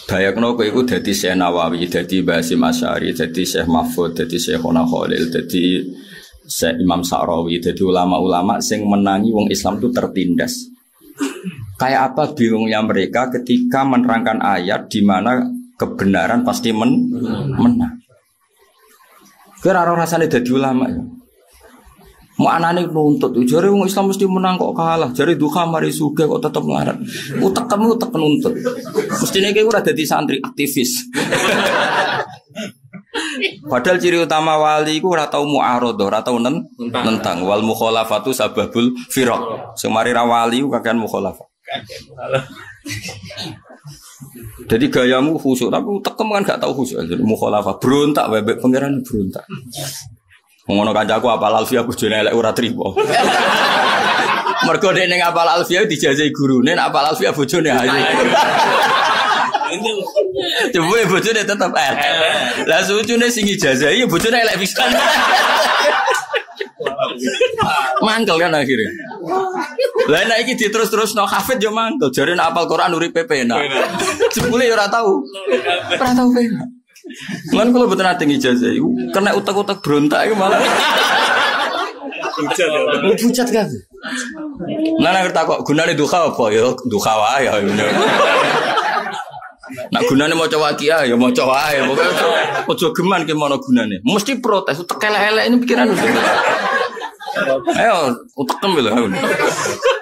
Bayangno kowe iku dadi Syekh Nawawi, dadi Basim Asy'ari, dadi Syekh Mahfud, dadi Syekh Khalil, dadi Syekh Imam Sa'rawi, dadi ulama-ulama sing menangi wong Islam itu tertindas. Kayak apa bingungnya mereka ketika menerangkan ayat di mana kebenaran pasti menang. Kira ora rasane dadi ulama ya. Mau anane nuntut, jare wong Islam mesti menang kok kalah. Jare duha mari sugih kok tetep melarat. Utek nuntut. Mestine iki ora dadi santri aktivis. Padahal ciri utama wali iku ora tau mu'aradhah, ora tau nentang. Wal mukhalafatu sababul firaq. Sing mari ra wali ku kakean mukhalafah. Jadi gayamu khusyuk, tapi utekem kan gak tau khusyuk. Jadi mukhalafah berontak wae pangeran berontak. Ngono kancaku apal alfiah bojone elek ora trimo. Mergo nek ning apal alfiah dijajahi gurune, nek apal alfiah bojone ayu. Coba bojone tetep elek. Lah sucune sing ijazahi bojone elek pisan. Mangkel kan akhirnya. Lah nek iki diterus-terusno hafid yo mangkel. Jare nek apal Quran uripe penak. Jebule yo ora tau. Ora tau penak. Lan kalau betul nanti ijazah, kena utak-utak berontak itu malah. Pucat kan? Nah ngerti kok gunanya duha apa ya? Duha wae ya. Nak gunanya mau coba kia ya mau coba ya. Ojo geman ke mana gunanya? Mesti protes. Utak elek-elek ini pikiran. Ayo utak kembali.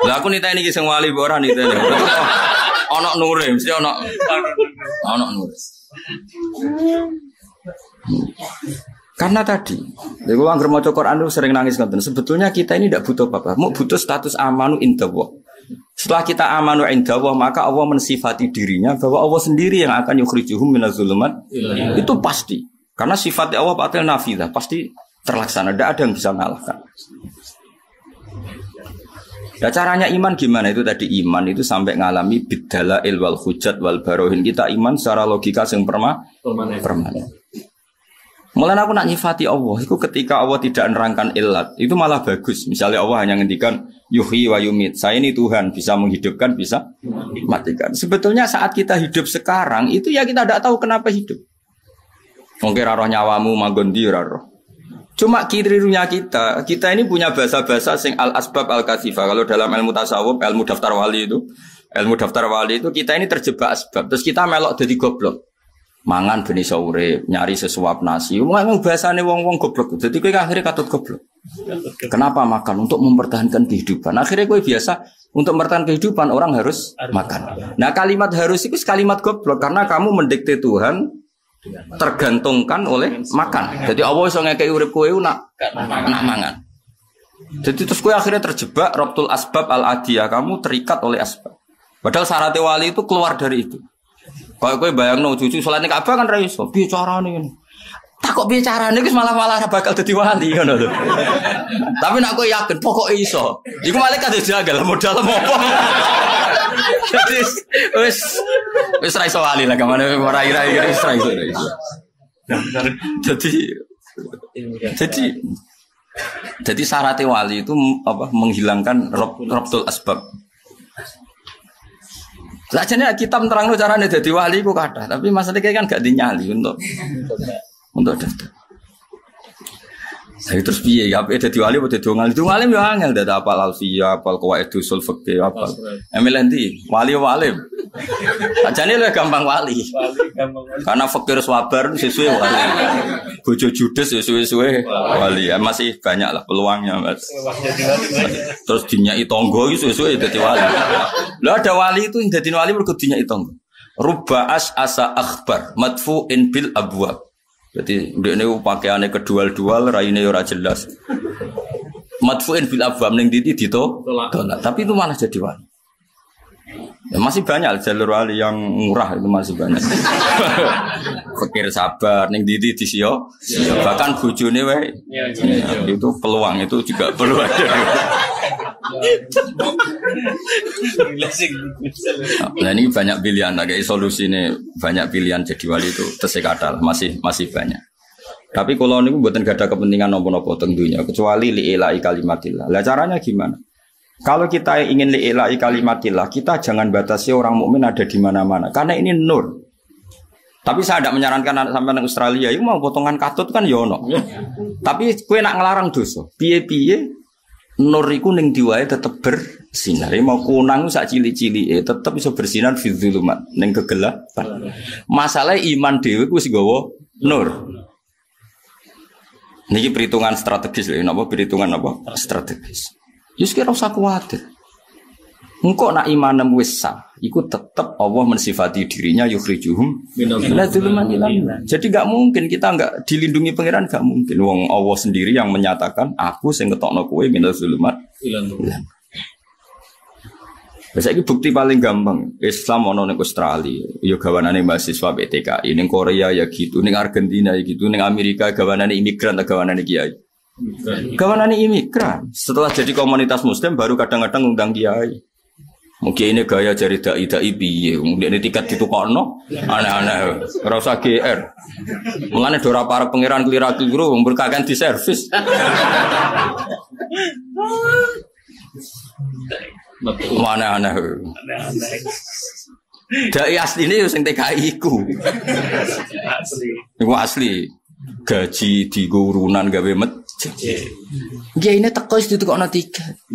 Lah aku nita ini kisah wali boran nita ini. Onok nure, mesti onok nure. Karena tadi, aku anggar maca Quran itu sering nangis ngoten. Sebetulnya kita ini tidak butuh apa-apa, mau butuh status amanu indallah. Setelah kita amanu indallah, maka Allah mensifati dirinya bahwa Allah sendiri yang akan yukhrijuhum minaz zulumat. Itu pasti. Karena sifat Allah patil nafidah, pasti terlaksana. Tidak ada yang bisa mengalahkan. Nah caranya iman gimana itu tadi iman itu sampai ngalami bidalail wal hujat wal barohin kita iman secara logika yang permanen. Mulai aku nak nyifati Allah itu ketika Allah tidak nerangkan ilat itu malah bagus. Misalnya Allah hanya ngendikan yuhyi wa yumit. Saya ini Tuhan bisa menghidupkan bisa matikan. Sebetulnya saat kita hidup sekarang itu ya kita tidak tahu kenapa hidup. Mungkin roh nyawamu manggondi roh. Cuma kirirunya kita ini punya bahasa-bahasa sing al-asbab al-kasifah. Kalau dalam ilmu tasawuf, ilmu daftar wali itu kita ini terjebak asbab. Terus kita melok jadi goblok. Mangan beni sore, nyari sesuap nasi. Memang bahasane wong-wong goblok. Jadi kowe akhirnya katut goblok. Kenapa makan? Untuk mempertahankan kehidupan. Akhirnya kowe biasa untuk mempertahankan kehidupan orang harus makan. Nah kalimat harus itu kalimat goblok karena kamu mendikte Tuhan tergantungkan oleh makan. Jadi Allah iso ngekeki urip kowe nak mangan. Jadi terus kowe akhirnya terjebak rabtul asbab al-adiyah, kamu terikat oleh asbab. Padahal syarat wali itu keluar dari itu. Kalau kowe bayangno cucu salate Ka'bah kan ra iso. Piye carane ngene? Tak kok piye carane wis malah bakal dadi wali ngono lho. Tapi nek kowe yakin pokoke iso. Iku malaikat wis jagal modal apa. Jadi wis ra iso wali lah kamane ora ira wis ra iso. Jadi syarat wali itu apa menghilangkan rabtul asbab. Lajane kita menerangno carane dadi wali ku kathah, tapi masalahnya kan gak dinyali untuk daftar. Saya terus piye ya dadi wali apa dadi wong alim yo angel dadi apal alfiyah, apal qawaidul usul fikih apal. Emelanti wali. Ajane lho gampang wali. Karena fakir sabar sesuai wali. Bojo judes sesuai wali. Ya, masih banyak lah peluangnya, Mas. Terus dinyai tangga iki sesuai dadi wali. Lho ada wali itu yang dadi wali mergo dinyai tangga. Rubba asa akhbar madfu'in bil abwab. Jadi ndekne pakaiane kedual-dual raine ora jelas. Madfu'in bil abwab ning titi ditolak. Tapi itu malah jadi wali. Ya masih banyak jalur wali yang murah itu masih banyak. Fakir sabar ning titi disio. Bahkan bojone wae. Itu peluang itu juga perlu ada. Nah ini banyak pilihan, kayak solusi ini banyak pilihan jadi wali itu tersekadal masih banyak. Tapi kalau ini buatan gak ada kepentingan nopo-nopo tentunya kecuali li'ilai kalimatillah. Lah caranya gimana? Kalau kita ingin li'ilai kalimatillah, kita jangan batasi orang mukmin ada di mana-mana karena ini nur. Tapi saya tidak menyarankan anak sampai nang Australia, itu mau potongan katut kan yono. Tapi kue nak ngelarang dosa. Piye-piye nur iku ning diwae tetep bersinar. Mau kunang sak cili-cili tetep iso bersinar fi dzulumat ning kegelapan. Masalah iman dhewe ku wis nggawa nur. Niki perhitungan strategis lho, napa perhitungan apa? Strategis. Yus kira usah kuwatir. Engkau nak iman wis sah, iku tetap Allah mensifati dirinya yukhrijuhum minadz dzulumat ilal nur. Jadi enggak mungkin kita enggak dilindungi pangeran, enggak mungkin. Wong Allah sendiri yang menyatakan aku sing ngetokno kowe minadz dzulumat ilal nur. Saiki bukti paling gampang, Islam ono ning Australia, ya gawanane mahasiswa PTKI, ning Korea ya gitu, ning Argentina ya gitu, ning Amerika gawanane imigran ta gawanane kiai. Gawanane imigran. Setelah jadi komunitas muslim baru kadang-kadang ngundang kiai. Mungkin ini gaya jari dai piye, ini tiket ditukokno, aneh-aneh, ora usah GR. Mulane dora para pangeran kelira-keliru berkakan di servis. Aneh-aneh. Dai asli ini sing TKI iku. Iku asli. Gaji di gurunan gawe masjid. Dia ini teko wis ditukokno tiket.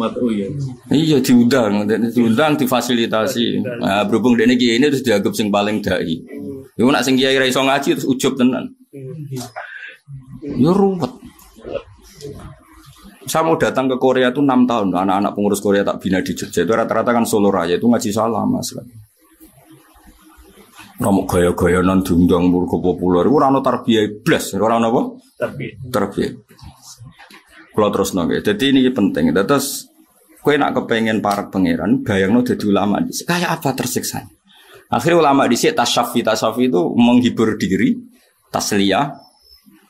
Iya diundang difasilitasi. Nah, berhubung dene kiai ini terus dianggap sing paling dai. Iku nak sing kiai ra iso ngaji terus ujub tenan. Yo ruwet. Saya mau datang ke Korea itu 6 tahun. Anak-anak pengurus Korea tak bina di Jogja itu rata-rata kan Solo Raya itu ngaji salah mas. Ramuk gaya-gaya non diundang murko populer. Ora ono tarbiyah blas, ora ono apa? Tarbiyah. Kalau terus nongke. Jadi ini penting. Terus kowe nak kepengen para pangeran, bayangno dadi ulama dhisik. Kayak apa tersiksa? Akhirnya ulama dhisik tasawuf itu menghibur diri, tasliyah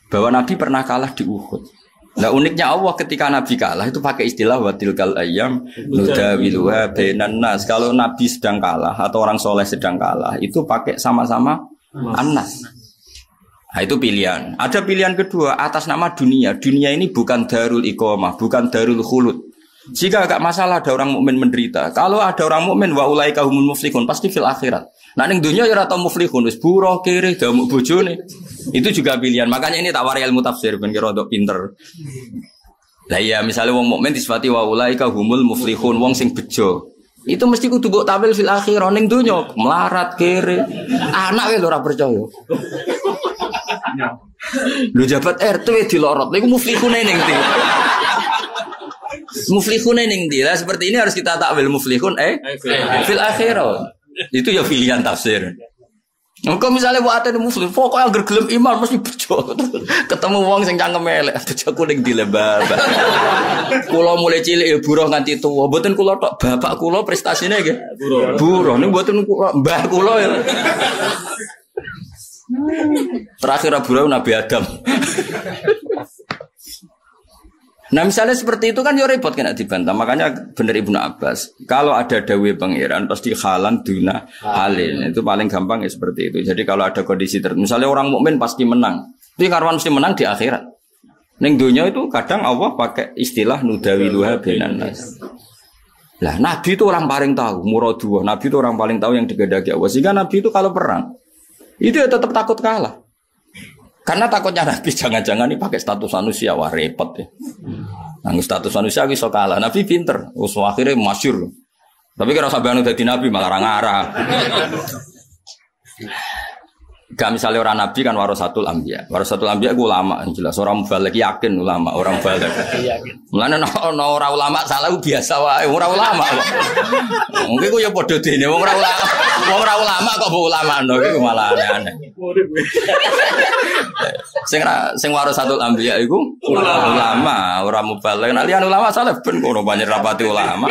bahwa Nabi pernah kalah di Uhud. Nah uniknya Allah ketika Nabi kalah itu pakai istilah watilkal ayyam nudawiluha bainan nas. Kalau Nabi sedang kalah atau orang soleh sedang kalah itu pakai sama-sama anas. Nah itu pilihan. Ada pilihan kedua atas nama dunia. Dunia ini bukan darul iqamah, bukan darul khulud. Jika agak masalah ada orang mukmin menderita. Kalau ada orang mukmin wa ulaika humul muflihun pasti fil akhirat. Nah ning dunya ya ora tau muflihun wis buruh kere damuk bojone. Itu juga pilihan. Makanya ini tak wari ilmu tafsir ben kira rodok pinter. Lah iya misalnya wong mukmin disifati wa ulaika humul muflihun wong sing bejo. Itu mesti kudu mbok tampil fil akhirah ning dunya melarat kere. Anak wae ora percaya. Lu jabat RT dilorot niku muflihune ning ndi? Muflihune ning ndi? Lah seperti ini harus kita takwil muflihun fil akhirah. Itu ya pilihan tafsir. Engko misalnya buat ada muslim, pokoknya agar gelem iman mesti bejo. Ketemu wong sing cangkem elek, bejo kuning dilebar. Kula mulai cilik ya buruh nganti tuwa. Mboten kula tok, bapak kula prestasine nggih. Buruh niku mboten mbah kula ya. Terakhir buruh Nabi Adam. Nah misalnya seperti itu kan ya repot kena dibantah. Makanya bener Ibnu Abbas. Kalau ada dawai pangeran pasti halan duna halin. Itu paling gampang ya seperti itu. Jadi kalau ada kondisi tertentu. Misalnya orang mukmin pasti menang. Tapi karwan mesti menang di akhirat. Ning dunya itu kadang Allah pakai istilah nudawiluha bainan nas. Lah Nabi itu orang paling tahu. Muradullah. Nabi itu orang paling tahu yang digedaki Allah. Sehingga Nabi itu kalau perang. Itu ya tetap takut kalah. Karena takutnya Nabi jangan-jangan ini pakai status manusia, wah repot ya. Nangis status manusia bisa kalah. Nabi pinter, akhirnya masyhur. Tapi kalau sampai jadi Nabi malah ngarah. Gak misalnya orang Nabi kan warasatul anbiya. Warasatul anbiya itu ulama, jelas orang mubalek yakin ulama, orang mubalek. Mulane orang ulama salah biasa wae, orang ulama kok. Mungkin ku ya padha dene wong ora ulama kok mbok ulamano iku malah aneh-aneh. Sing warasatul anbiya iku ulama, orang mubalek. Nek liyan ulama salah ben kono banyak rapati ulama.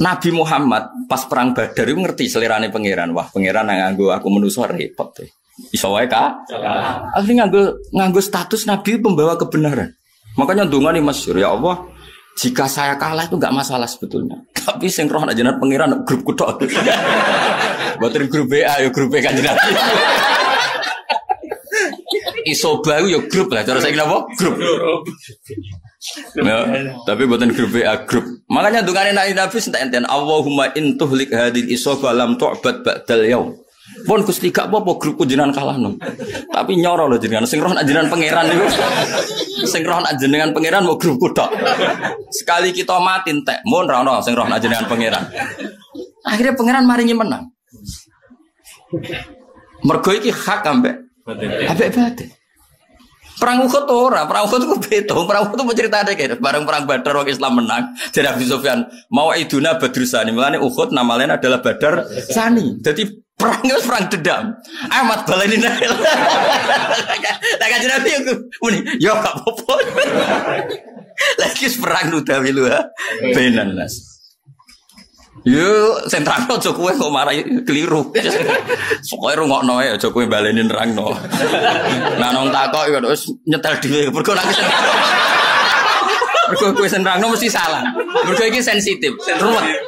Nabi Muhammad pas perang Badar itu ngerti selerane pangeran. Wah, pangeran yang nganggo aku manusa repot deh. Iso wae ka? Akhirnya nganggo status Nabi pembawa kebenaran. Makanya ndonga nih masyhur, ya Allah, jika saya kalah itu enggak masalah sebetulnya. Tapi sing roh nak jenengan pangeran grup kutok. Boten grup BA ya grup Kanjeng Nabi. Isoba yo grup lah, cara saiki napa? Grup. Ya, tapi buatan grup A grup Makanya dungane Nabi enten Allahumma in tuhlik hadil isaba lam tu'bad ba'dal yaum. Pun Gusti gak apa-apa grupku jenengan kalahno. Tapi nyoro lho jenengan sing roh nak jenengan pangeran niku. Sing roh nak jenengan pangeran mau grupku tok. Sekali kita mati entek, mun ra ono sing roh nak jenengan pangeran. Akhirnya pangeran maringi menang. Mergo iki hak ambek batin. Perang Uhud ora, perang Uhud ku beda. Perang Uhud itu ceritane kene, bareng perang Badar wong Islam menang. Jadi Abu Sufyan mau iduna Badrusani. Mulane Uhud nama lain adalah Badar Sani. Jadi perang itu perang dendam. Amat baleni nek. Tak kaji Nabi aku muni, yo gak apa-apa. Lagi perang nudawi lu ha. Benan nas. Yo sentralno aja kowe kok marah keliru. Pokoke rungokno ae aja kowe baleni nerangno. Nah nang takok yo wis nyetel dhewe mergo nek mergo kowe nerangno mesti salah. Mergo iki sensitif, ruwet.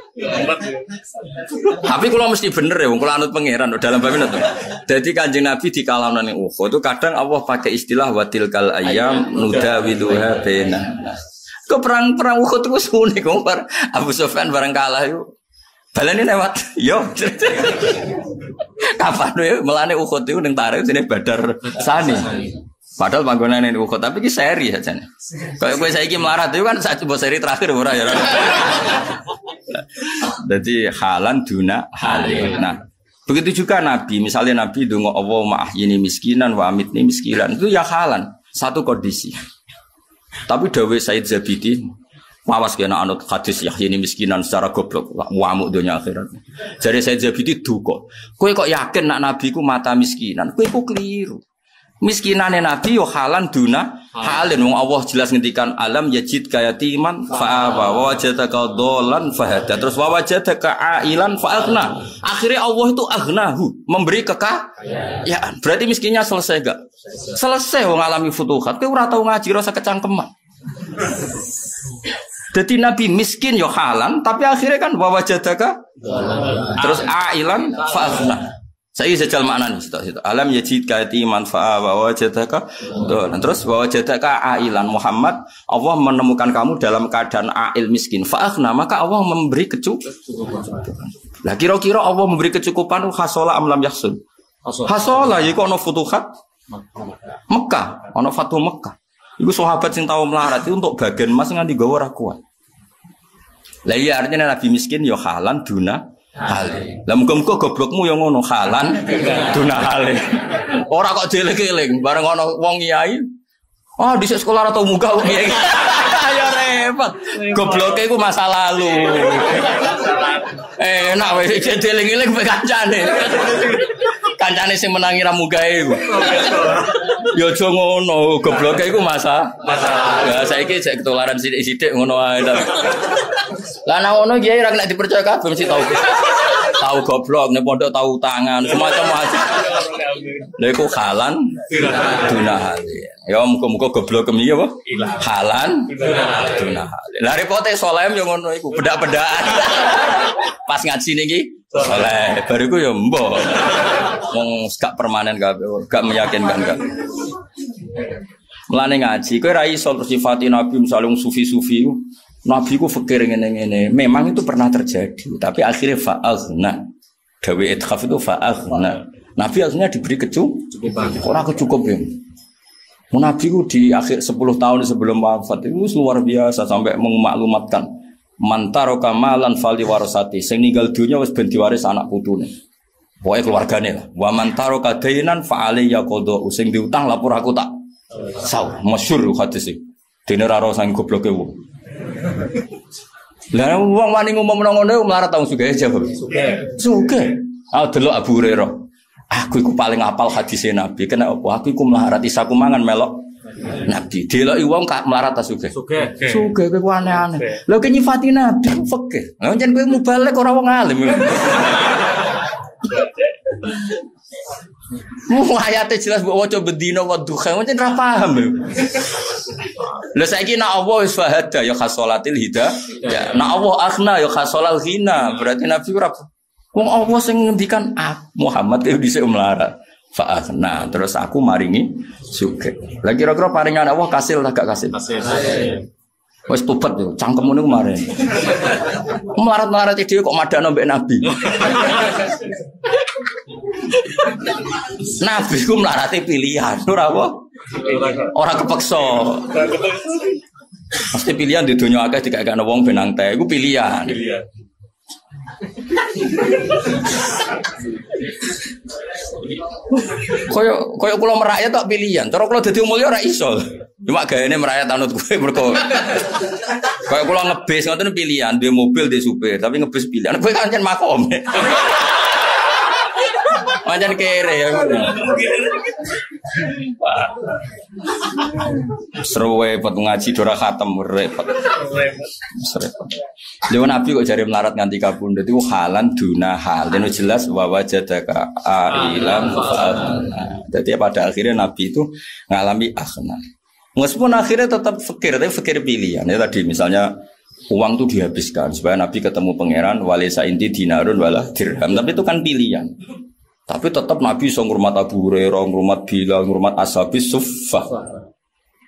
Tapi kalau mesti bener ya, kalau anut pangeran dalam bab itu. Jadi Kanjeng Nabi di kalam nang Uhud itu kadang Allah pakai istilah watilkal ayyam nudawiluha bainan nas. Ke perang Uhud itu unik kok Abu Sufyan bareng kalah itu. Balane lewat, yo. Kapan we melane Uhud itu ning tarikh sini Badar Sani. Padahal panggonane ning Uhud tapi iki seri sajane. Kayak kowe saiki melarat itu kan sak seri terakhir ora ya. Jadi halan duna halin. Nah, begitu juga Nabi, misalnya Nabi donga Allahumma ahyini miskinan wa amitni miskinan. Itu ya halan, satu kondisi. Tapi dawuh Said Zabidi mawas kena anut hadis yahyini miskinan secara goblok wamuk dunia akhirat. Jadi Said Zabidi duka. Kowe kok yakin nak Nabi ku mata miskinan? Kowe ku keliru. Miskinane Nabi yo halan duna halin. Wong Allah jelas ngendikan alam yajid kayatiman fa'awa wa wajadaka dolan fahada. Terus wa wajadaka ailan fa'aghna. Akhirnya Allah itu aghnahu, memberi kekayaan. Berarti miskinnya selesai gak? Selesai wong alami futuhat. Kowe ora tau ngaji rasa kecangkeman. Jadi Nabi miskin yo halan, tapi akhirnya kan wa wajadaka terus ailan fa'aghna. Saya jajal makna nih, situ. Alam yajid kayatiman fa'awa wa wajadaka dolan. Terus wa wajadaka ailan Muhammad, Allah menemukan kamu dalam keadaan ail miskin. Fa'aghna, maka Allah memberi kecukupan. Lah kira-kira Allah memberi kecukupan hasola am lam yahsul? Hasola iku ana futuhat Mekah, ana Fatu Mekah. Iku sahabat sing tau melarat itu untuk bagian emas nganti gawa ora kuat. Lah iya artinya Nabi miskin ya halan duna hale. Lah muga-muga goblokmu ya ngono halan duna hale. Ora kok jelek-elek bareng ana wong kiai. Oh di sekolah atau muga wong kiai. Ya repot. Gobloke iku masa lalu. Enak wis jelek-elek mek kancane. Kancane sing menangi ra mugae iku. Ya aja ngono, gobloke iku masa. Ya saiki jek ketularan sithik-sithik ngono ae ta. Lah nek ngono kiai ra nek dipercaya kabeh mesti tau. Tahu goblok nek pondok tahu tangan, semacam macam. Lha iku halan duna hale. Ya muga-muga goblok kemi apa? Halan duna hale. Lah repote soleh yo ngono iku, bedak-bedakan. Pas ngaji niki soleh, bariku yo mbok. Wong gak permanen gak meyakinkan gak. Mulane ngaji, kowe ra iso sifati Nabi misalnya sufi-sufi. Nabi ku fikir ngene-ngene. Memang itu pernah terjadi, tapi akhirnya fa'aghna. Dawe ithaf itu fa'aghna. Nabi akhirnya diberi kecukupan. Ora kecukupan. Nabi ku di akhir 10 tahun sebelum wafat itu luar biasa sampai memaklumatkan mantaro kamalan fali warasati. Sing ninggal dunya wis ben diwaris anak putune. Pokoke keluargane lah. Wa mantaro kadainan fa alayya qada. Sing diutang lapor aku tak saw. Masyhur hadis iki. Dene ra ro sang gobloke wong. Lah wong wani ngomong ngono melarat tau sugih jawab. Sugih. Ah delok Abu Hurairah. Aku iku paling hafal hadis Nabi. Kena apa? Aku iku melarat isaku mangan melok Nabi. Deloki wong kak melarat ta sugih. Sugih kowe aneh-aneh. Lha ki nyifati Nabi fikih. Lah jan kowe mubalek ora wong alim. Ayatnya jelas bahwa waca bedina wa duha, macam ra paham. Lha saiki nek Allah wis fahada ya khasolatil hidayah. Nek Allah akhna ya khasolal ghina. Berarti Nabi ora wong Allah sing ngendikan Muhammad kuwi dhisik melarat. Fa akhna terus aku maringi sugih. Lah kira-kira paringan Allah kasil tak gak kasil? Kasil. Wes tobat yo, cangkemmu niku kemarin. Melarat-melarat dhewe kok madakno mbek Nabi. Nabi ku melarate pilihan, ora apa? Ora kepeksa. Pasti pilihan di dunia akeh dikakekno wong benang teh, iku pilihan. Koyo kula merakyat tok pilihan. Cara kula dadi mulya ora iso. Cuma gayane merakyat anut kowe mergo. Koyo kula ngebis ngoten pilihan, duwe mobil, duwe supir, tapi ngebis pilihan. Kowe kan makom. Pancen kere ya. Seru repot ngaji dora khatam repot. Repot. Lha Nabi kok jare melarat nganti kabundut iku halan duna hal. Dene jelas wa wajadaka ailan fa'ana. Jadi pada akhirnya Nabi itu ngalami akhna. Meskipun akhirnya tetap fikir, tapi fikir pilihan. Ya tadi misalnya uang itu dihabiskan supaya Nabi ketemu pangeran walisa inti dinarun wala dirham. Tapi itu kan pilihan. Tapi tetap Nabi iso ngurmat Abu Hurairah, ngurmat Bilal, ngurmat Ashabis Suffah.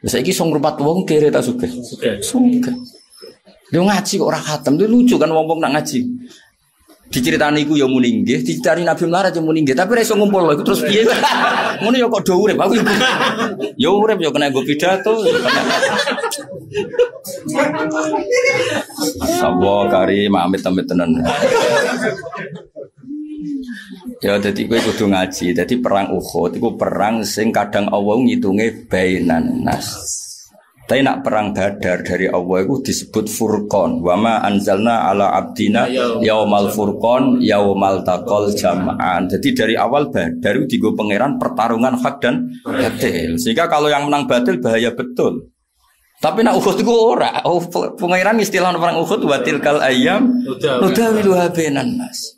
Saiki iso ngurmat wong kere ta sugih. Sugih. Dia ngaji kok ora khatam, itu lucu kan wong-wong nak ngaji. Diceritani iku ya muni nggih, diceritani Nabi melarat ya muni nggih, tapi ora iso ngumpul lho iku terus piye. Ngono ya kok do urip aku. Ya urip ya kena nggo pidato. Sabo kari amit-amit tenan. Ya dadi kowe kudu ngaji. Dadi perang Uhud iku perang sing kadang Allah ngitunge bainan nas. Tapi nak perang Badar dari Allah itu disebut Furqan. Wa ma anzalna ala abdina yaumal furqan yaumal taqal jam'an. Jadi dari awal Badar itu digo pangeran pertarungan hak dan batil. Sehingga kalau yang menang batil bahaya betul. Tapi nak Uhud itu ora. Pangeran istilah perang Uhud wa tilkal ayyam nudawiluha bainan nas.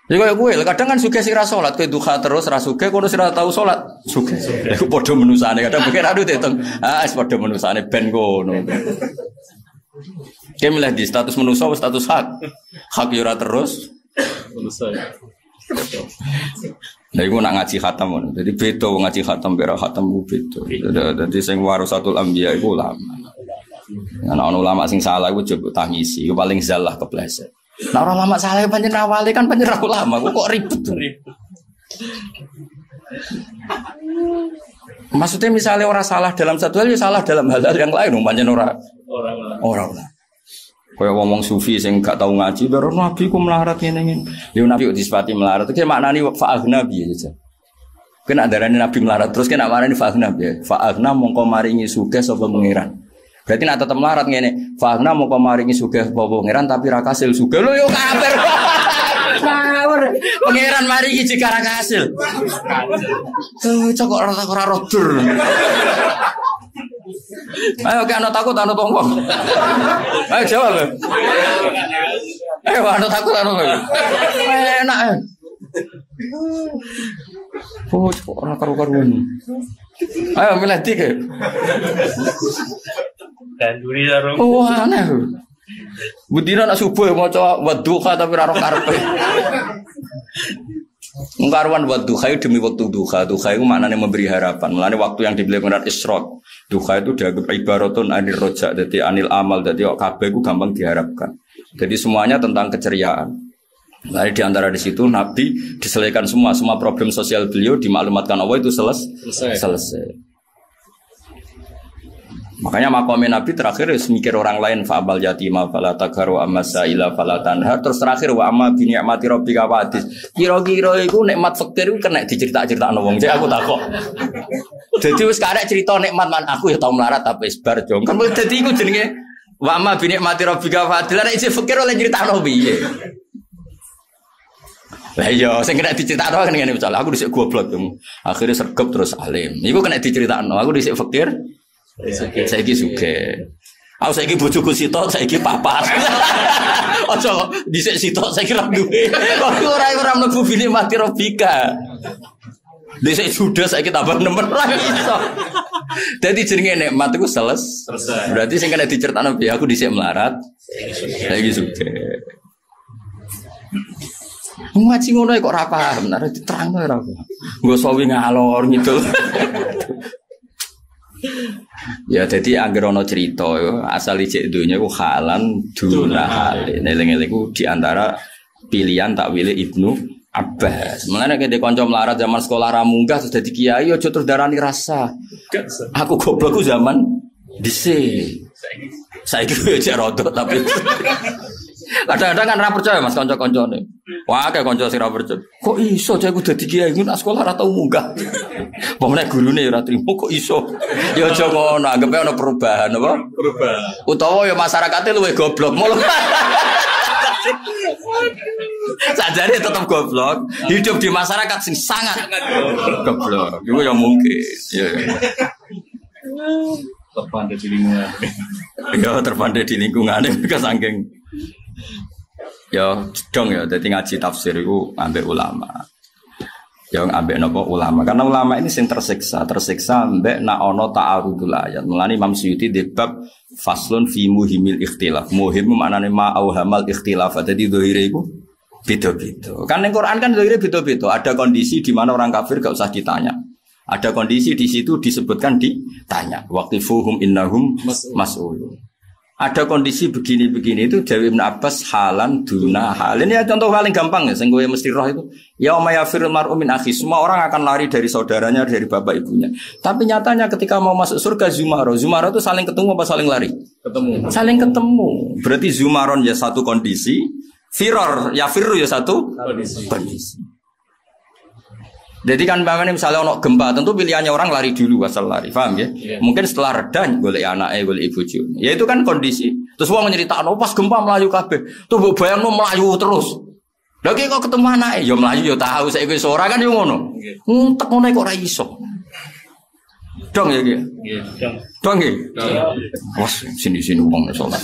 Jadi kalau gue, kadang kan suka sih rasolat, gue duha terus rasuke, kalau sih tahu solat, suka. Aku podo menusane, kadang mungkin aduh teteng, podo menusane ben gono. Kayak milih di status menusa, status hak yura terus. Nah, gue nak ngaji khatam, jadi beto ngaji khatam, berak khatam gue beto. Jadi sing warasatul anbiya itu ulama. Anak ulama sing salah gue coba tangisi, gue paling zalah kepleset. Nah orang lama salah panjen awalnya kan panjen aku lama, kok ribet tuh. Maksudnya misalnya orang salah dalam satu hal, ya salah dalam hal-hal yang lain, panjen orang. Kayak ngomong sufi sing gak tahu ngaji, baru Nabi ku melarat ngene. Dia Nabi kok disifati melarat, itu maknani fa'aghna biya aja. Kena darani Nabi melarat, terus kena maknani fa'aghna biya. Fa'aghna mongko maringi sugih sapa pangeran. Berarti nak tetep melarat ngene. Fa'aghna mongko maringi sugih sapa pangeran tapi ra kasil sugih. Lho yo kafir. Ngawur. Pangeran maringi jika ra kasil. Cok ora rodur. Ayo ke anu takut anu tongkong. Ayo jawab. Ayo anu takut anu. Enak. Oh, ora karu-karuan. Ayo milih tiga. Dan duri darung. Oh, aneh. Budina nak subuh maca wadduha tapi ora roh karepe. Mengkaruan wadduha demi waktu duha. Duha itu maknanya memberi harapan. Mulane waktu yang dibeli dengan isyraq. Duha itu dianggap ibaratun anil roja, jadi anil amal, jadi kabeh itu gampang diharapkan. Jadi semuanya tentang keceriaan. Lalu di antara di situ Nabi diselesaikan semua problem sosial beliau dimaklumatkan Allah itu selesai. Makanya makomnya Nabi terakhir mikir orang lain fa'amal yatima fala tagharu amma sa'ila fala tanhar, terus terakhir wa amma bi ni'mati rabbika fahadits. Kira-kira iku nikmat fakir iku kena dicerita-critakno wong. Cek aku takok. Dadi wis karek cerita nikmat man aku ya tau melarat tapi isbar jong. Kan dadi iku jenenge wa amma bi ni'mati rabbika fahadits. Lah nek fakir oleh critakno piye? Lah iya sing kena diceritakno kan ngene misal aku dhisik goblok yo. Akhire sregep terus alim. Iku kena diceritakno. Aku dhisik fakir saiki sugih. Aku saiki bojoku sitok, saiki papat. Aja dhisik sitok saiki ra duwe. Kok ora mlebu bini mati robika. Dhisik sudah saiki tambah nemen ra iso. Dadi jenenge nikmat iku selesai. Berarti sing kena diceritakno piye aku dhisik melarat. Saiki sugih. Ngaji ngono kok ora paham, nek diterangno ora. Nggo sawi ngalor gitu. Ya jadi anggere ana cerita asal ijek dunya ku halan duna halin. Eling-eling ku di antara pilihan takwile Ibnu Abbas. Mulane nek kanca melarat zaman sekolah ra munggah terus dadi kiai aja terus darani rasa. Aku goblok ku zaman dhisik. Saiki yo jek rodok tapi kadang-kadang kan ra percaya Mas kanca-kancane. Wah, akeh kanca sing ra percaya. Kok iso cah iku dadi kiai ngono sekolah ra tau munggah. Wong nek gurune ora trimo kok iso. Ya aja ngono, anggepe ana perubahan apa? Perubahan. Utawa ya masyarakate luwih goblok. Sajane tetap goblok, hidup di masyarakat sing sangat goblok. Iku ya mungkin. Ya. Terpandai di lingkungan. Ya terpandai di lingkungan mereka saking. Ya dong ya, jadi ngaji tafsir itu ambek ulama. Ya ambek nopo ulama, karena ulama ini sing tersiksa ambek nak ono ta'arudul ayat. Mulane Imam Suyuti di bab faslun fi muhimil ikhtilaf. Muhim maknane ma auhamal ikhtilaf. Jadi dohire iku beda-beda. Kan ning Quran kan dohire beda-beda. Ada kondisi di mana orang kafir gak usah ditanya. Ada kondisi di situ disebutkan ditanya. Waqifuhum innahum mas'ulun. Ada kondisi begini-begini itu Dewi Ibn Abbas halan duna halin. Ya contoh paling gampang ya, sing kowe mesti roh itu. Yauma yafirul mar'u min akhi. Semua orang akan lari dari saudaranya, dari bapak ibunya. Tapi nyatanya ketika mau masuk surga Zumaro itu saling ketemu apa saling lari? Ketemu. Saling ketemu. Berarti Zumaron ya satu kondisi, Firor ya Firru ya satu kondisi. Jadi kan misalnya ono gempa, tentu pilihannya orang lari dulu asal lari, paham ya? Yeah. Mungkin setelah reda golek anake, golek ibuju. Ya itu kan kondisi. Terus wong nyeritakno pas gempa melayu kabeh. Tuh mbok bayangno melayu terus. Lha kok ketemu anake, ya melayu ya tahu saiki wis ora kan yo ngono. Nguntek ngono kok ora iso. Dong ya iki. Nggih, dong. Wes sini-sini wong salat.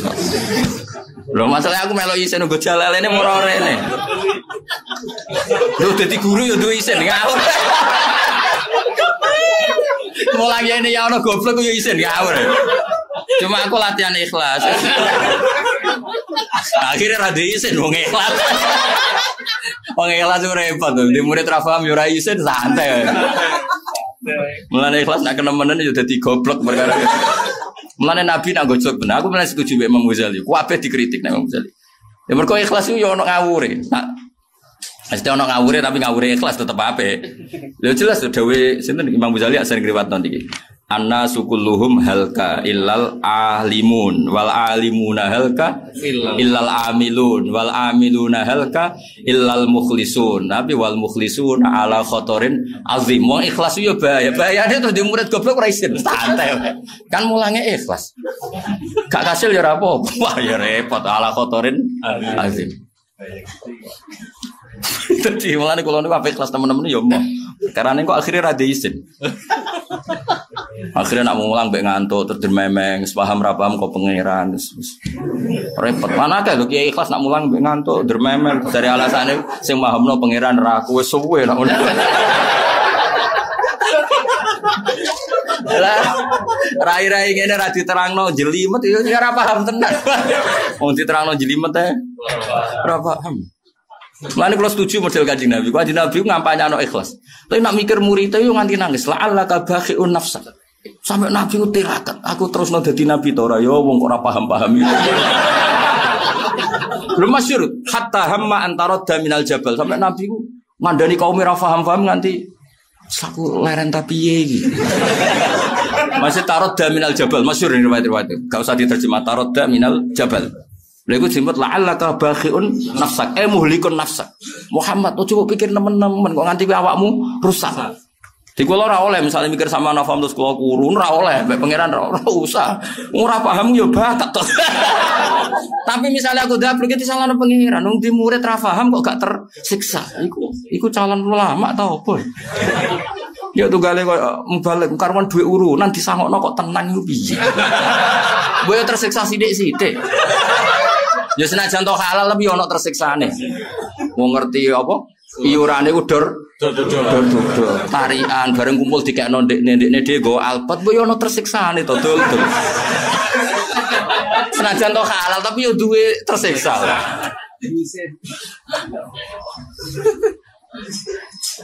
Lho masalah aku melok isin nggo jalalene ora rene. Lho dadi guru ya duwe isin ngawur. Mulai ini ya ono goblok yo isin ngawur. Cuma aku latihan ikhlas. Akhirnya ra isin wong ikhlas. Wong ikhlas repot lho, di murid ra paham yo ra isin santai. Mulane ikhlas nak kenemenen yo dadi goblok perkara itu. Mulane Nabi nak gojok bener, aku mulai setuju mbek Imam Ghazali. Kabeh dikritik nek Imam Ghazali. Ya mergo ikhlas yo ono ngawure. Nah, mesti ono ngawure tapi ngawure ikhlas tetep apik. Lha jelas dawuh sinten Imam Ghazali sering riwayatno iki. Anna sukulluhum halka illal alimun wal alimuna halka illal amilun wal amiluna halka illal mukhlisun. Tapi wal mukhlisun ala khotorin azim. Wong ikhlas yo bahaya terus di murid goblok ora isin santai. Kan mulange ikhlas. Gak kasil ya ora apa. Wah ya repot ala khotorin azim. Jadi mulane kula niku apik kelas temen-temen yo mau. Karena kok akhirnya ra isin. Akhirnya nak mulang mbek ngantuk terus memeng sepaham ra paham kok pangeran. Repot. Mana kae lho kiai ikhlas nak mulang mbek ngantuk dermemeng dari alasane sing pahamno pangeran ra aku wis suwe nak ngono. Lah rai-rai ngene ra diterangno jelimet yo ora paham tenan. Wong diterangno jelimet teh ora paham. Mulane kula setuju model Kanjeng Nabi. Kanjeng Nabi ngampanye ana ikhlas. Tapi nak mikir murid yo nganti nangis. La'allaka bakhi'un nafsak. Sampai Nabi ku tirakat. Aku terusno dadi nabi to ora yo wong kok ora paham-paham iki. Belum masyhur hatta hamma antaradda minal jabal. Sampai Nabi ku ngandani kaum ora paham-paham nganti saku leren ta piye iki. Masih taradda minal jabal masyhur ini riwayat-riwayat. Enggak usah diterjemah taradda minal jabal. Lha iku disebut la'allaka bakhi'un nafsak, muhlikun nafsak. Muhammad, coba pikir nemen-nemen kok nganti awakmu rusak. Di kula ora oleh misalnya mikir sama nafam terus kula kurun ora oleh, mbek pangeran ora usah. Ora paham yo bakat to. Tapi misalnya aku dablek iki salahno pangeran, wong di murid ra paham kok gak tersiksa. Iku calon ulama ta opo? Ya tunggale kok mbalik karwan duwe urunan disangokno kok tenang iku piye. Boyo tersiksa sithik-sithik. Ya senajan to halal tapi ono tersiksane. Mau ngerti apa? Iurane ku dor. Tarian bareng kumpul dikekno ndekne dhewe go alpat boyo ono tersiksane to dul. Senajan to halal tapi yo duwe tersiksa.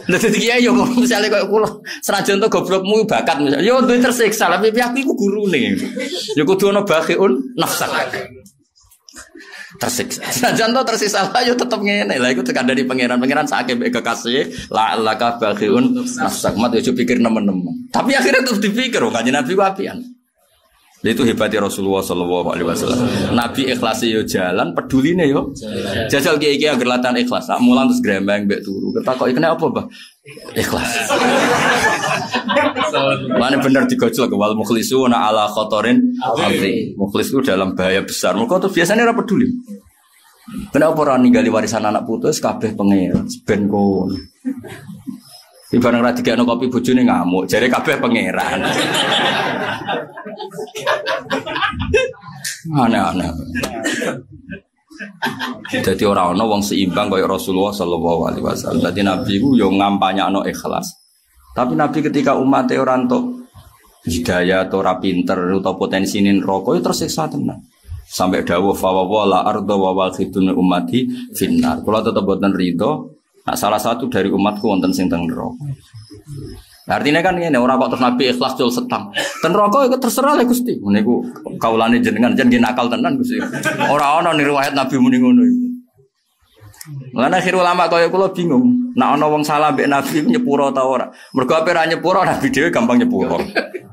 Lha dadi kiai yo misale koyo kula senajan to goblokmu bakat misale yo duwe tersiksa tapi aku iku gurune. Yo kudu ana bakhiun nafsak. Tersiksa. Senajan to tersiksa yo tetep ngene. Lah iku tekandani pangeran sakit mek kekasih la laka bakhiun nafsak. Mat yo pikir nemen-nemen. Tapi akhirnya terus dipikir kanjeng Nabi ku apian. Itu hebatnya Rasulullah Sallallahu Alaihi Wasallam. Nabi ikhlasnya yo jalan, peduline yo. Jajal kiai agar latihan ikhlas. Mulang terus grembeng bek turu. Ketakok ikene apa, Bah? Ikhlas. Mana bener digojol ke wal mukhlisuna ala khotorin amri. Mukhlis itu dalam bahaya besar. Mereka tuh biasanya ora peduli. Kenapa orang ninggali warisan anak putus kabeh pengen ben kon. Ibarat ra digekno kopi bojone ngamuk, jare kabeh pangeran. Aneh-aneh. Jadi orang-orang wong seimbang kaya Rasulullah Sallallahu Alaihi Wasallam. Jadi Nabi ku yo ngampanyakno ikhlas. Tapi Nabi ketika umatnya orang entuk hidayah atau ora pinter atau potensine neraka yo tersiksa tenan. Sampai dawuh fa wala arda wa waqidun ummati finnar. Kula tetep boten ridho. Nah, salah satu dari umatku wonten sing teng neraka. Artinya kan ngene ora kok terus Nabi ikhlas jol setang. Ten neraka iku terserah le Gusti. Niku kaulane jenengan jan nakal tenan Gusti. Ora ana ning riwayat Nabi muni ngono iku. Lan akhir ulama kaya kula bingung. Nek ana wong salah mbek Nabi nyepuro ta ora? Mergo ape ra nyepuro Nabi dhewe gampang nyepuro.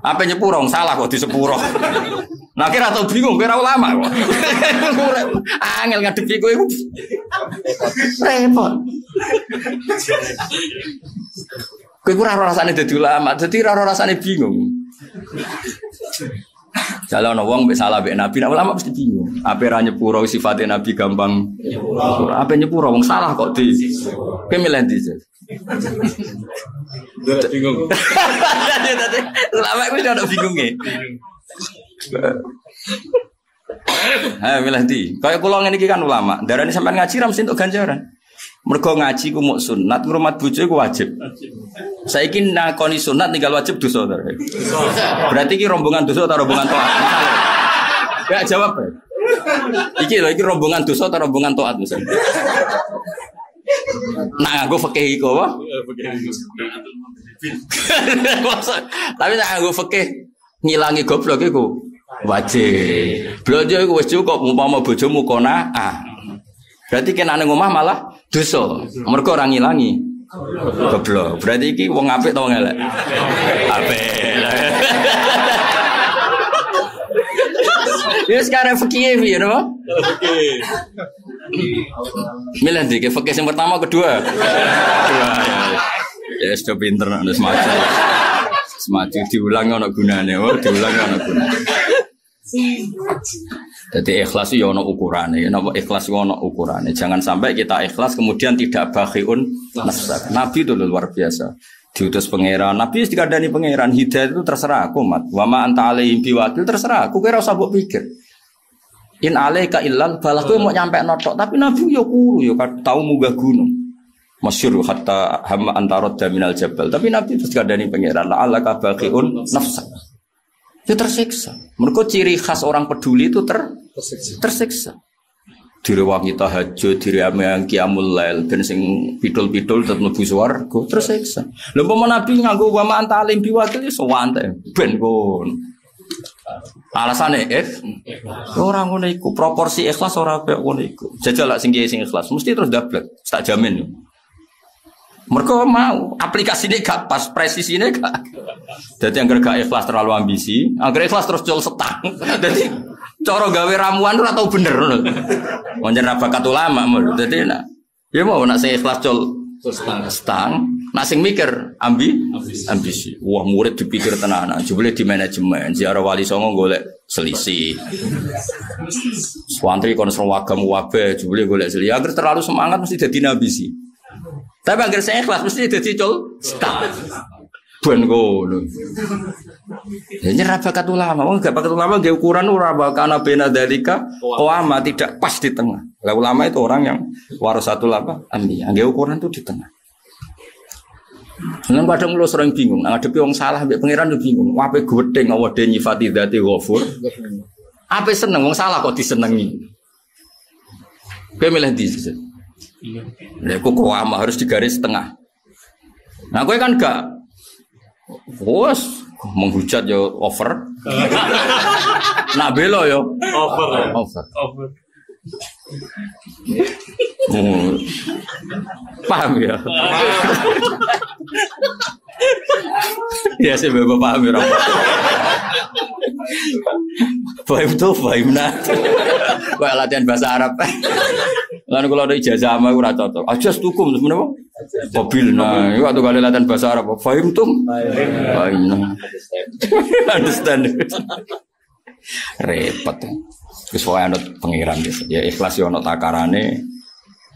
Ape nyepuro wong salah kok disepuro. Nah kira tau bingung kira ulama kok. Angel ngadepi kowe iku. Repot. Kowe ora rasane dadi ulama, dadi ora rasane bingung. Jale ana wong mbek salah mbek Nabi, nek ulama mesti bingung. Ape ra nyepuro sifate Nabi gampang nyepuro. Ape nyepuro wong salah kok di. Kowe milih ndi? Bingung. Dadi ulama kuwi ora bingunge. Ayo milih ndi? Kaya kula ngene iki kan ulama, darane sampean ngaji ra mesti entuk ganjaran. Mergo ngaji ku muk sunat, ngrumat bojo iku wajib. Saiki nakoni sunat tinggal wajib dosa ta. Berarti iki rombongan dosa atau rombongan taat? Ya jawab. Iki lho iki rombongan dosa atau rombongan taat misal. Nah nganggo fikih iku apa? Tapi nek nganggo fikih ngilangi goblok iku wajib. Blonjo iku wis cukup umpama bojomu qanaah. Berarti kena nang omah malah dosa. Mergo ora ngilangi goblok. Berarti iki wong apik ta wong elek? Apik. Ya sekarang fikih piye no? Fikih. Milih iki fikih sing pertama kedua. Ya sudah pinter nek semacam. Semacam diulang ana gunane, diulang ana gunane. Jadi ikhlas itu ono ukurane, napa ikhlas itu ono ukurane. Jangan sampai kita ikhlas kemudian tidak bakhiun nafsak. Nabi itu luar biasa. Diutus pangeran, Nabi dikandani pangeran, hidayah itu terserah aku mat. Wa ma anta alaihim biwakil terserah aku, kira usah mbok pikir. In alaika illal balah kowe mau nyampe notok, tapi Nabi yo kuru yo tau munggah gunung. Masyhur hatta hamma antarad minal jabal. Tapi Nabi terus dikandani pangeran, la alaka bakhiun nafsak. Itu tersiksa. Mereka ciri khas orang peduli itu tersiksa. Diri wanita tahajud, diri yang qiyamul lail, dan sing pidul-pidul tetep mlebu swarga, tersiksa. Lha umpama Nabi nganggo wa ma anta alim biwakil iso wante ben kon. Alasane ora ngono iku, proporsi ikhlas ora kaya ngono iku. Jajal lak sing ikhlas mesti terus dablek, tak jamin. Mereka mau aplikasinya gak pas, presisinya gak. Jadi yang gak ikhlas terlalu ambisi, agar ikhlas terus jual setang. Jadi cara gawe ramuan ora tau bener. Monjen bakat ulama. Jadi nak, ya mau nak sing ikhlas jual setang, nak sing mikir ambisi. Wah murid dipikir tenanan, jebule di manajemen. Ziarah wali songo golek selisih. Swantri kon serwagam wabe, jebule golek selisih. Agar terlalu semangat mesti jadi ambisi. Tapi agar saya ikhlas mesti jadi col start. Ben ngono. Ya bakat ulama, wong gak bakat ulama nggih ukuran ora bakana bena dalika qawama tidak pas di tengah. Lah ulama itu orang yang warasatul apa? Anbiya. Nggih ukuran itu di tengah. Nang kadang kula sering bingung, ngadepi wong salah mbek pangeran yo bingung. Ape gedeng awake nyifati dzati ghafur. Ape seneng wong salah kok disenengi. Kowe milih ndi? Lha kok ama harus digaris tengah. Nah, kowe kan gak menghujat yo over. Nak belo yo over. Paham ya? Ya sih bapak paham ya. Fahim tuh fahim nah. Kayak latihan bahasa Arab. Lalu kalau ada ijazah sama aku rasa cocok. Ajas tukum sebenarnya. Mobil nah. Itu waktu kali latihan bahasa Arab. Fahim tuh. Fahim nah. Understand. Repot. Terus saya ada pengiran gitu. Ya ikhlas ya ada takarane.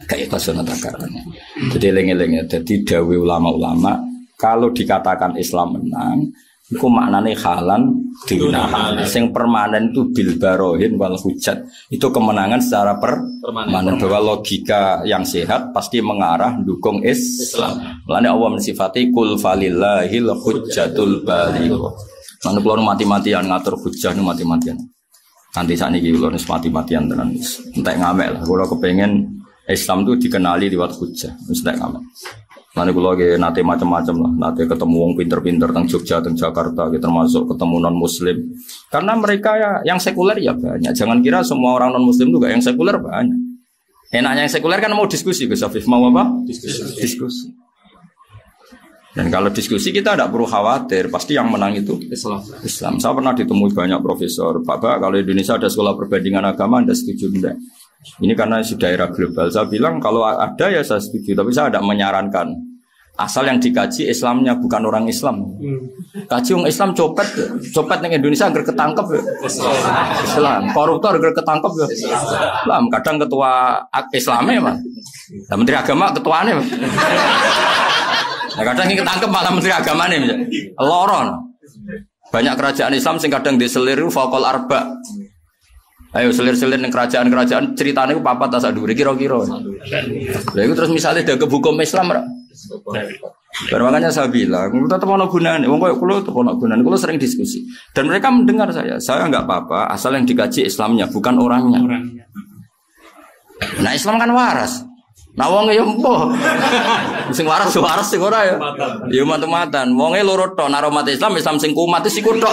Kayak ikhlas ada takarane. Jadi lengi-lengi. Jadi dawe ulama-ulama. Kalau dikatakan Islam menang. Itu maknanya halan digunakan. Yang permanen itu bil barohin wal hujat. Itu kemenangan secara permanen. Bahwa logika yang sehat pasti mengarah dukung Islam. Makanya Allah mensifati kul falillahil hujjatul baligh. Lalu kalau mati-matian ngatur hujjah itu mati-matian. Nanti saat ini kalau mati-matian tenan. Entek ngamek lah. Kalau kepengen Islam itu dikenali lewat hujjah. Entek ngamek. Lalu kalau lagi nanti macam-macam lah, nanti ketemu wong pinter-pinter teng Jogja, teng Jakarta, gitu, termasuk ketemu non Muslim. Karena mereka ya, yang sekuler ya banyak. Jangan kira semua orang non Muslim juga yang sekuler banyak. Enaknya yang sekuler kan mau diskusi, Gus Afif mau apa? Diskusi. Dan kalau diskusi kita tidak perlu khawatir, pasti yang menang itu Islam. Saya pernah ditemui banyak profesor, Pak, kalau Indonesia ada sekolah perbandingan agama, Anda setuju enggak? Ini karena sudah era global. Saya bilang kalau ada ya saya setuju, tapi saya tidak menyarankan. Asal yang dikaji Islamnya bukan orang Islam. Kaji orang Islam copet di Indonesia agar ketangkep ya. Islam. Koruptor agar ketangkep ya. Islam. Kadang ketua Islamnya mah. Nah, Menteri Agama ketuanya mah. Nah, kadang yang ketangkep malah Menteri Agamanya misalnya. Loron. Banyak kerajaan Islam sing kadang diseliru fakol arba. Ayo selir-selir yang kerajaan-kerajaan ceritanya itu papat tak saduri kira-kira. Lah itu terus misalnya ada hukum Islam ra. Makanya saya bilang, tetap ono gunane. Wong koyo kula tetep ono gunane. Kula sering diskusi. Dan mereka mendengar saya. Saya enggak apa-apa asal yang dikaji Islamnya bukan orangnya. Nah, Islam kan waras. Nah wong ya empuh. Sing waras sing ora ya. Ya matu-matan. Wonge loro tok, nek umat Islam sing kumat iku tok.